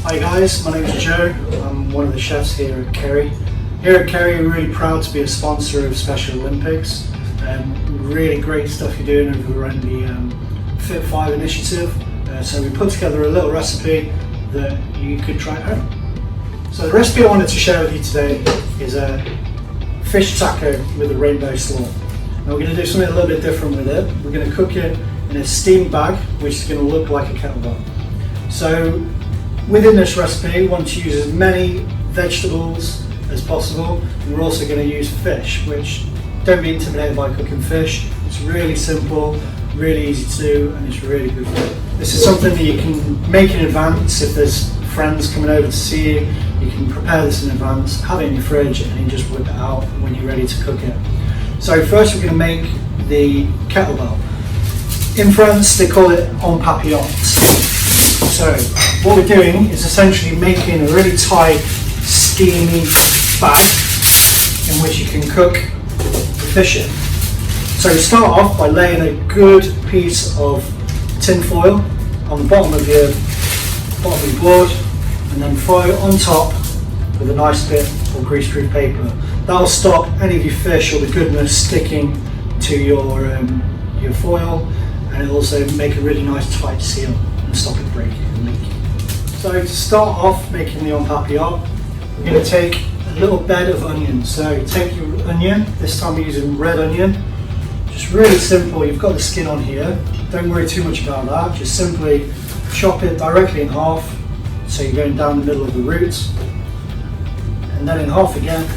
Hi guys, my name is Joe. I'm one of the chefs here at Kerry. Here at Kerry, we're really proud to be a sponsor of Special Olympics. Really great stuff you're doing over around the Fit 5 initiative. So we put together a little recipe that you could try at home. So the recipe I wanted to share with you today is a fish taco with a Rainbow Slaw. Now we're going to do something a little bit different with it. We're going to cook it in a steamed bag, which is going to look like a kettlebell. So within this recipe, we want to use as many vegetables as possible. And we're also going to use fish, which don't be intimidated by cooking fish. It's really simple, really easy to do, and it's really good for you. This is something that you can make in advance. If there's friends coming over to see you, you can prepare this in advance, have it in your fridge, and you just whip it out when you're ready to cook it. So first we're going to make the kettlebell. In France they call it en papillotes. So what we're doing is essentially making a really tight, steamy bag in which you can cook the fish in. So you start off by laying a good piece of tin foil on the bottom of your board, and then foil on top with a nice bit of greaseproof paper. That'll stop any of your fish or the goodness sticking to your foil, and it'll also make a really nice tight seal and stop it breaking and leaking. So to start off making the en papillote, we're going to take a little bed of onion. So take your onion, this time we're using red onion. Just really simple, you've got the skin on here, don't worry too much about that, just simply chop it directly in half, so you're going down the middle of the roots, and then in half again.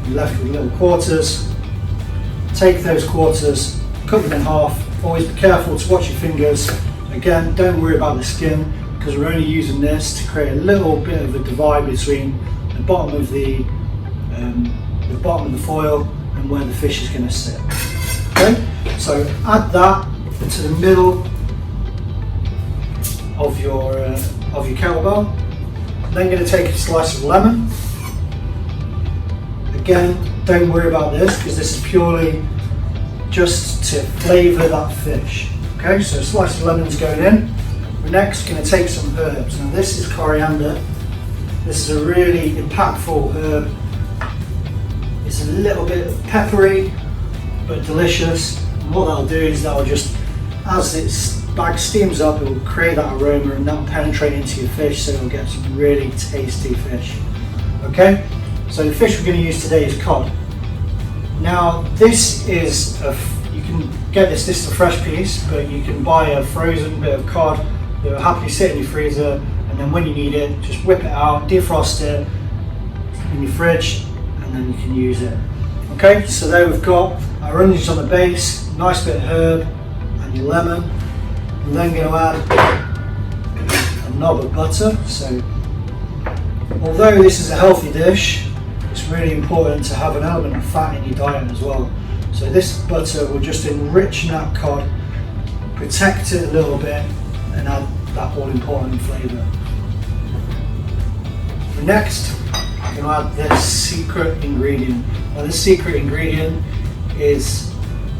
You're left with little quarters. Take those quarters, cut them in half. Always be careful to watch your fingers. Again, don't worry about the skin, because we're only using this to create a little bit of a divide between the bottom of the foil and where the fish is going to sit. Okay, so add that to the middle of your kettlebell. Then going to take a slice of lemon. Again, don't worry about this because this is purely just to flavour that fish. Okay, so a slice of lemon's going in. We're next going to take some herbs. Now this is coriander. This is a really impactful herb. It's a little bit peppery but delicious. And what that'll do is that'll just, as its bag steams up, it will create that aroma and that'll penetrate into your fish, so you'll get some really tasty fish. Okay, so the fish we're going to use today is cod. Now this is you can get this is a fresh piece, but you can buy a frozen bit of cod that will happily sit in your freezer, and then when you need it, just whip it out, defrost it in your fridge, and then you can use it. Okay, so there we've got our onions on the base, nice bit of herb, and your lemon. I'm then going to add a knob of butter. So although this is a healthy dish, it's really important to have an element of fat in your diet as well. So this butter will just enrich that cod, protect it a little bit, and add that all important flavour. Next, I'm going to add this secret ingredient. Now this secret ingredient is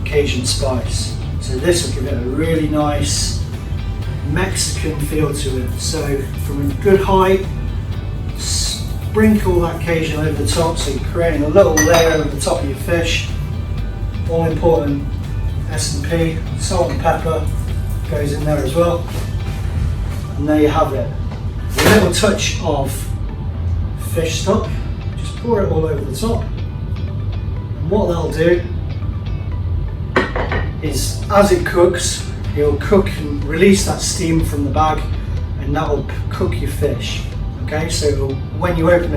Cajun spice. So this will give it a really nice Mexican feel to it. So from a good height, sprinkle that Cajun over the top, so you're creating a little layer over the top of your fish. All important S&P, salt and pepper goes in there as well. And there you have it. A little touch of fish stock, just pour it all over the top. And what that'll do is, as it cooks, it'll cook and release that steam from the bag, and that will cook your fish. Okay, so when you open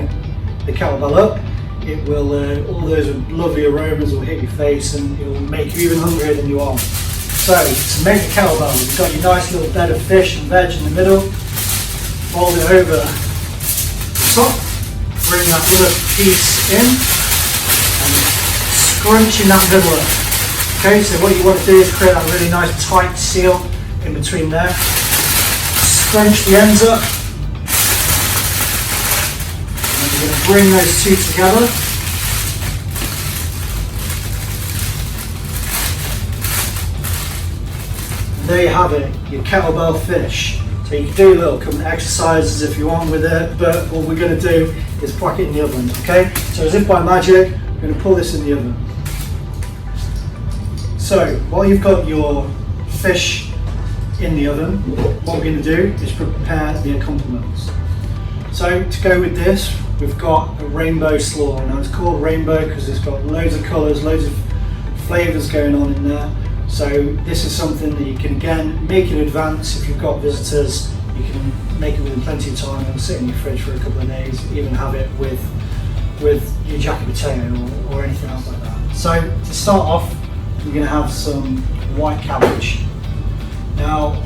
the kettlebell up, it will all those lovely aromas will hit your face, and it will make you even hungrier than you are. So to make the kettlebell, you've got your nice little bed of fish and veg in the middle. Fold it over the top, bring that other piece in, and scrunch in that middle up. Okay, so what you want to do is create that really nice tight seal in between there. Scrunch the ends up. And then you're going to bring those two together. And there you have it, your kettlebell fish. So you can do little exercises if you want with it, but what we're going to do is whack it in the oven, okay? So as if by magic, we're going to pull this in the oven. So while you've got your fish in the oven, what we're going to do is prepare the accompaniments. So to go with this, we've got a Rainbow Slaw. Now it's called Rainbow because it's got loads of colours, loads of flavours going on in there. So this is something that you can again make in advance. If you've got visitors, you can make it within plenty of time. It'll sit in your fridge for a couple of days. Even have it with your jacket potato or anything else like that. So to start off, you're going to have some white cabbage. Now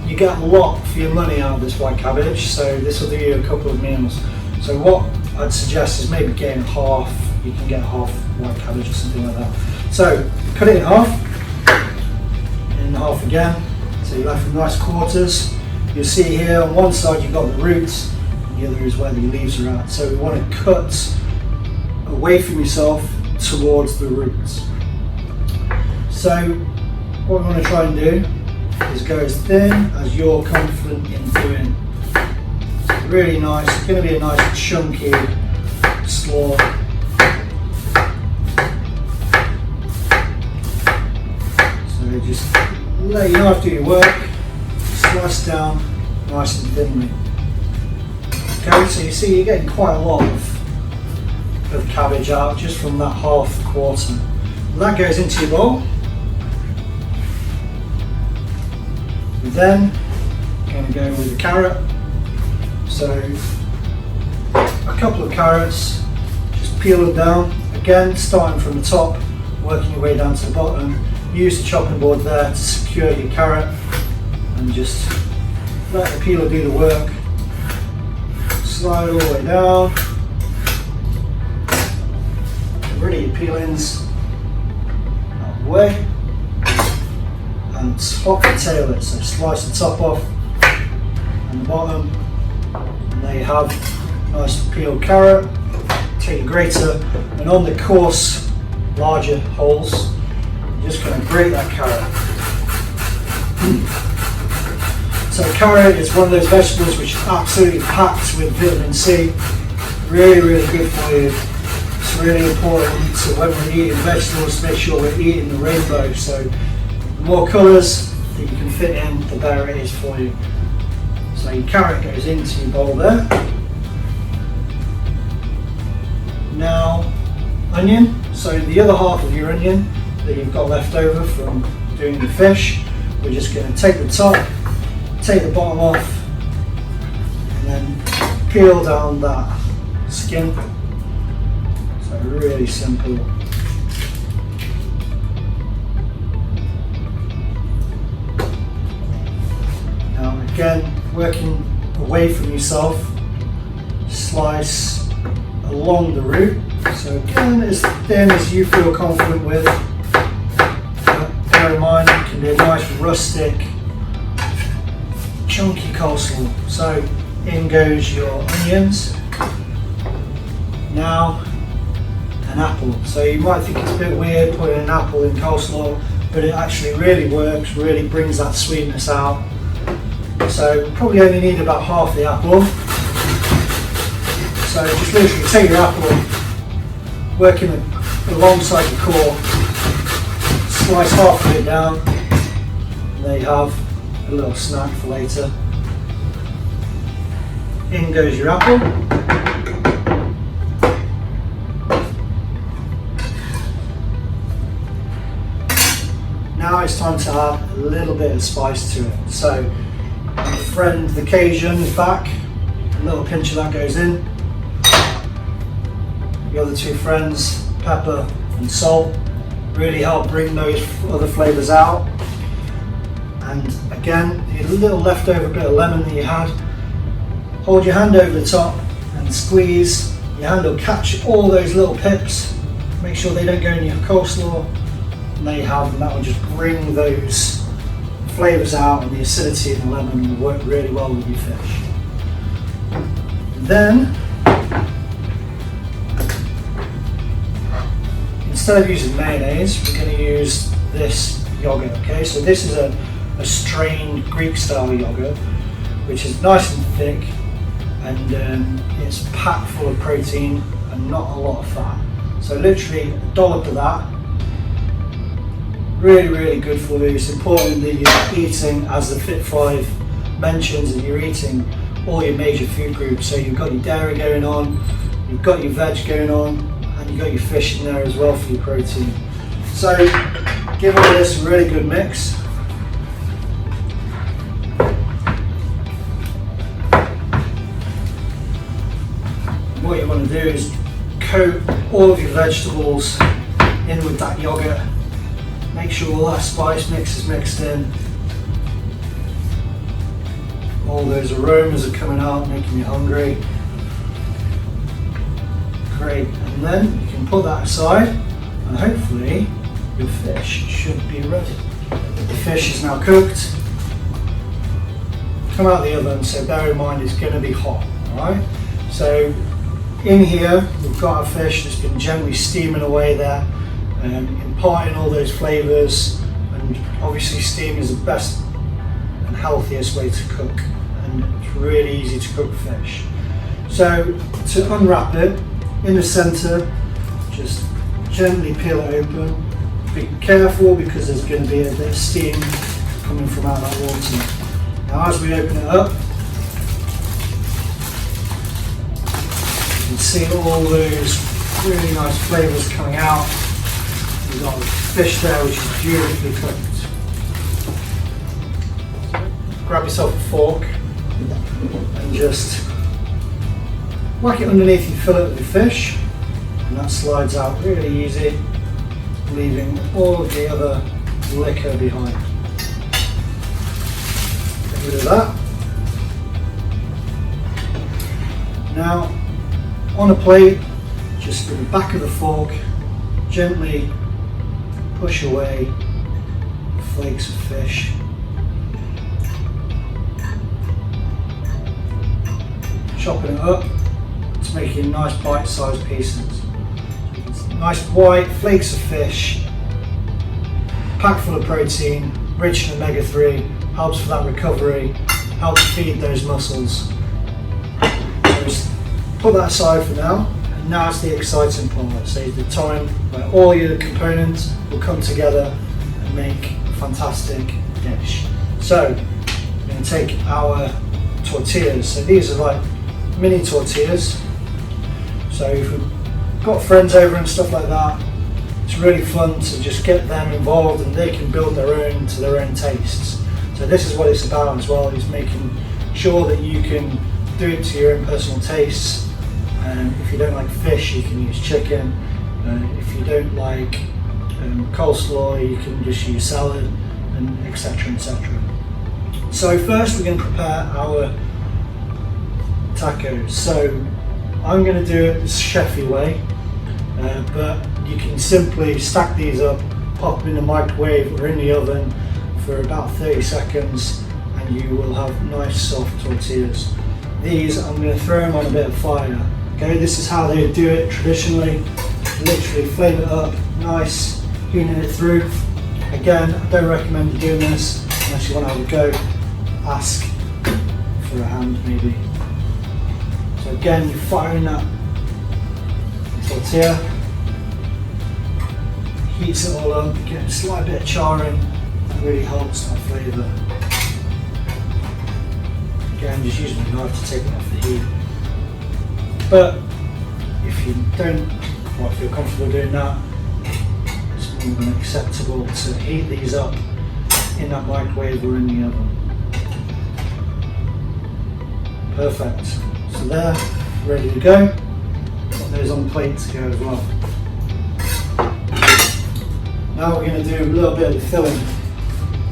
you get a lot for your money out of this white cabbage, so this will do you a couple of meals. So what I'd suggest is maybe getting half. You can get half white cabbage or something like that. So cut it in half again, so you're left with nice quarters. You'll see here on one side you've got the roots, and the other is where the leaves are at. So we want to cut away from yourself towards the roots. So what we want to try and do is go as thin as you're confident in doing. Really nice, it's going to be a nice chunky slaw. So just let you know after your work, slice down nice and thinly. Okay, so you see you're getting quite a lot of cabbage out just from that half quarter. And that goes into your bowl. Then I'm going to go with the carrot. So a couple of carrots, just peel them down. Again, starting from the top, working your way down to the bottom. Use the chopping board there to secure your carrot and just let the peeler do the work. Slide all the way down. Get rid of your peelings out of the way. And top and tail it, so slice the top off and the bottom, and there you have nice peeled carrot. Take your grater, and on the coarse, larger holes, you're just going to grate that carrot. So carrot is one of those vegetables which is absolutely packed with vitamin C, really good for you. It's really important, so when we're eating vegetables, make sure we're eating the rainbow. So the more colours that you can fit in, the better it is for you. So your carrot goes into your bowl there. Now, onion. So the other half of your onion that you've got left over from doing the fish, we're just going to take the top, take the bottom off, and then peel down that skin. So really simple. Again, working away from yourself, slice along the root. So again, as thin as you feel confident with. Bear in mind, it can be a nice rustic, chunky coleslaw. So in goes your onions. Now, an apple. So you might think it's a bit weird putting an apple in coleslaw, but it actually really works, really brings that sweetness out. So probably only need about half the apple. So just literally take your apple, working alongside the core, slice half of it down, and there you have a little snack for later. In goes your apple. Now it's time to add a little bit of spice to it. So my friend the Cajun is back, a little pinch of that goes in. The other two friends, pepper and salt, really help bring those other flavours out. And again, a little leftover bit of lemon that you had, hold your hand over the top and squeeze. Your hand will catch all those little pips, make sure they don't go in your coleslaw, and there you have them. That will just bring those flavours out, and the acidity of the lemon will work really well with your fish. Then, instead of using mayonnaise, we're going to use this yogurt. Okay, so this is a strained Greek style yogurt. which is nice and thick, and it's packed full of protein and not a lot of fat. So literally a dollop of that. Really, really good for you. It's important that you're eating, as the Fit 5 mentions, that you're eating all your major food groups. So you've got your dairy going on, you've got your veg going on, and you've got your fish in there as well for your protein. So give all this a really good mix. What you want to do is coat all of your vegetables in with that yogurt. Make sure all that spice mix is mixed in. All those aromas are coming out, making you hungry. Great, and then you can put that aside, and hopefully your fish should be ready. The fish is now cooked. Come out of the oven, so bear in mind it's going to be hot, alright? So in here we've got our fish that's been gently steaming away there, imparting all those flavours, and obviously steam is the best and healthiest way to cook, and it's really easy to cook fish. So to unwrap it, in the centre, just gently peel it open. Be careful because there's going to be a bit of steam coming from out of that water. Now as we open it up, you can see all those really nice flavours coming out. We've got the fish there which is beautifully cooked. Grab yourself a fork and just whack it underneath your fillet of the fish, and that slides out really easy, leaving all of the other liquor behind. Get rid of that. Now on a plate, just with the back of the fork, gently push away the flakes of fish. Chopping it up to make it nice bite-sized pieces. Nice white flakes of fish, packed full of protein, rich in omega-3, helps for that recovery, helps feed those muscles. So just put that aside for now, and now it's the exciting part. So the time where all your components will come together and make a fantastic dish. So we're going to take our tortillas. So these are like mini tortillas. So if we've got friends over and stuff like that, it's really fun to just get them involved and they can build their own to their own tastes. So this is what it's about as well, is making sure that you can do it to your own personal tastes. If you don't like fish, you can use chicken. If you don't like coleslaw, you can just use salad, and etc, etc. So first we're going to prepare our tacos. So I'm going to do it the chefy way, but you can simply stack these up, pop them in the microwave or in the oven for about 30 seconds and you will have nice soft tortillas. These, I'm going to throw them on a bit of fire. Okay, this is how they do it traditionally. Literally flame it up, nice, heating it through. Again, I don't recommend you doing this unless you want to have a go. Ask for a hand maybe. So again, you're firing that tortilla, heats it all up, get a slight bit of charring, that really helps that flavour. Again, just using a knife to take it off the heat. But if you don't quite feel comfortable doing that, it's more than acceptable to heat these up in that microwave or in the oven. Perfect. So they're ready to go. Put those on plate to go as well. Now we're going to do a little bit of the filling.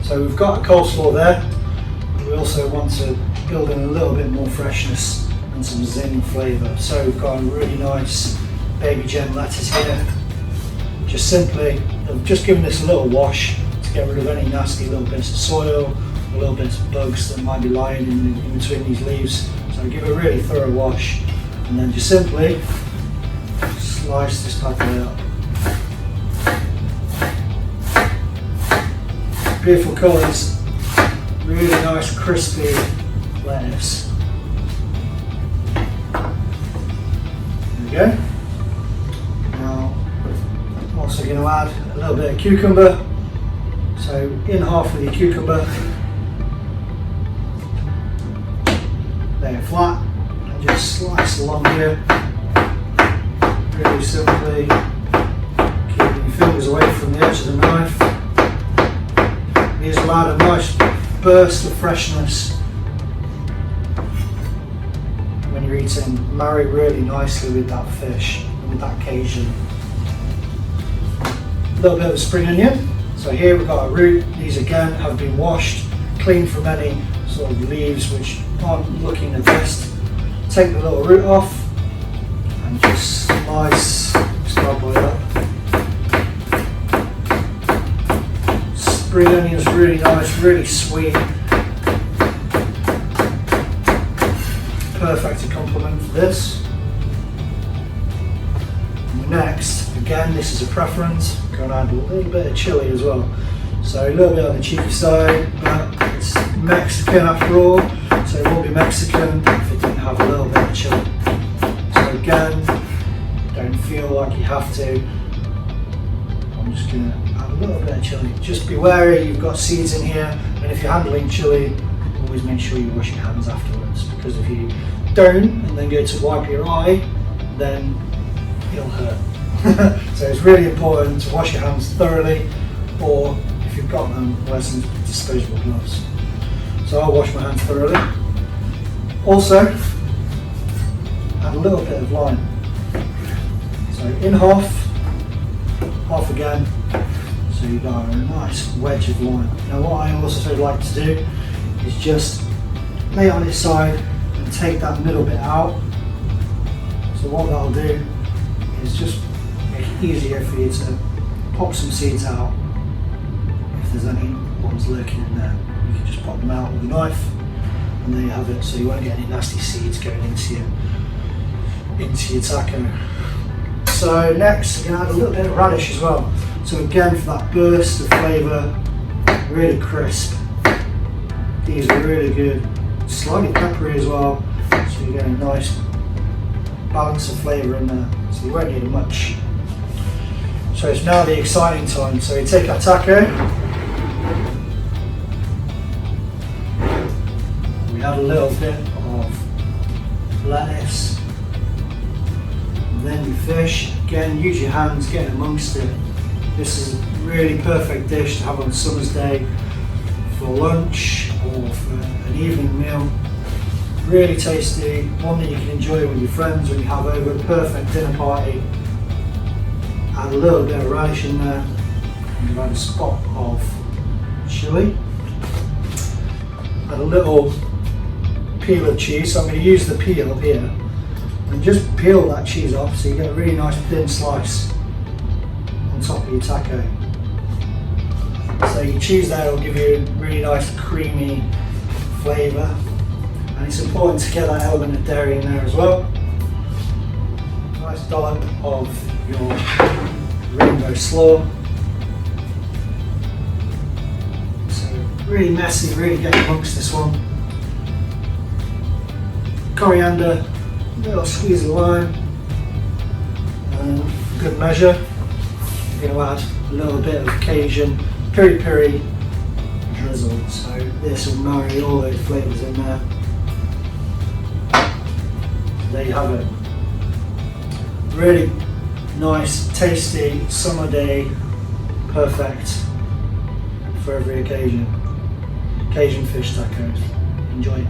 So we've got a coleslaw there, but we also want to build in a little bit more freshness and some zing flavour. So we've got a really nice baby gem lettuce here. Just simply, I've just given this a little wash to get rid of any nasty little bits of soil, a little bits of bugs that might be lying in between these leaves. So give it a really thorough wash, and then just simply slice this bad boy up. Beautiful colours, really nice crispy lettuce. There we go. Now, I'm also going to add a little bit of cucumber. So in half with your cucumber, lay it flat, and just slice along here. Really simply, keeping your fingers away from the edge of the knife. These will add a nice burst of freshness when you're eating. Marry really nicely with that fish and with that Cajun. A little bit of spring onion. So here we've got a root. These again have been washed, cleaned from any sort of leaves which aren't looking the best. Take the little root off and just slice, start boil up. Spring onion is really nice, really sweet. Perfect to complement for this. And next, again, this is a preference. I'm going to add a little bit of chili as well. So a little bit on the cheeky side, but it's Mexican after all, so it won't be Mexican if it didn't have a little bit of chili. So again, don't feel like you have to. I'm just going to add a little bit of chili. Just be wary, you've got seeds in here, and if you're handling chili, always make sure you wash your hands afterwards, because if you don't and then go to wipe your eye, then it'll hurt. So it's really important to wash your hands thoroughly, or if you've got them, wear some disposable gloves. So I'll wash my hands thoroughly. Also, add a little bit of lime. So in half again, so you've got a nice wedge of lime. Now what I also like to do is just lay it on its side and take that middle bit out. So what that'll do is just make it easier for you to pop some seeds out. If there's any ones lurking in there, you can just pop them out with a knife, and there you have it. So you won't get any nasty seeds going into your taco. So next, we're going to add a little bit of radish as well. So again, for that burst of flavour, really crisp. These are really good, slightly peppery as well. So you get a nice balance of flavour in there. So you won't need much. So it's now the exciting time. So we take our taco, we add a little bit of lettuce, and then your fish. Again, use your hands, get amongst it. This is a really perfect dish to have on a summer's day for lunch or for an evening meal. Really tasty, one that you can enjoy with your friends when you have over a perfect dinner party. Add a little bit of radish in there, and add a spot of chili. Add a little peel of cheese, so I'm going to use the peel here, and just peel that cheese off so you get a really nice thin slice on top of your taco. So your cheese there will give you a really nice creamy flavour, and it's important to get that element of dairy in there as well. Nice dollop of your Rainbow Slaw. So really messy, really get amongst this one. Coriander, a little squeeze of lime, and good measure. You're going to add a little bit of Cajun piri piri drizzle. So this will marry all those flavours in there. There you have it. Really nice, tasty, summer day, perfect for every occasion. Cajun fish tacos. Enjoy.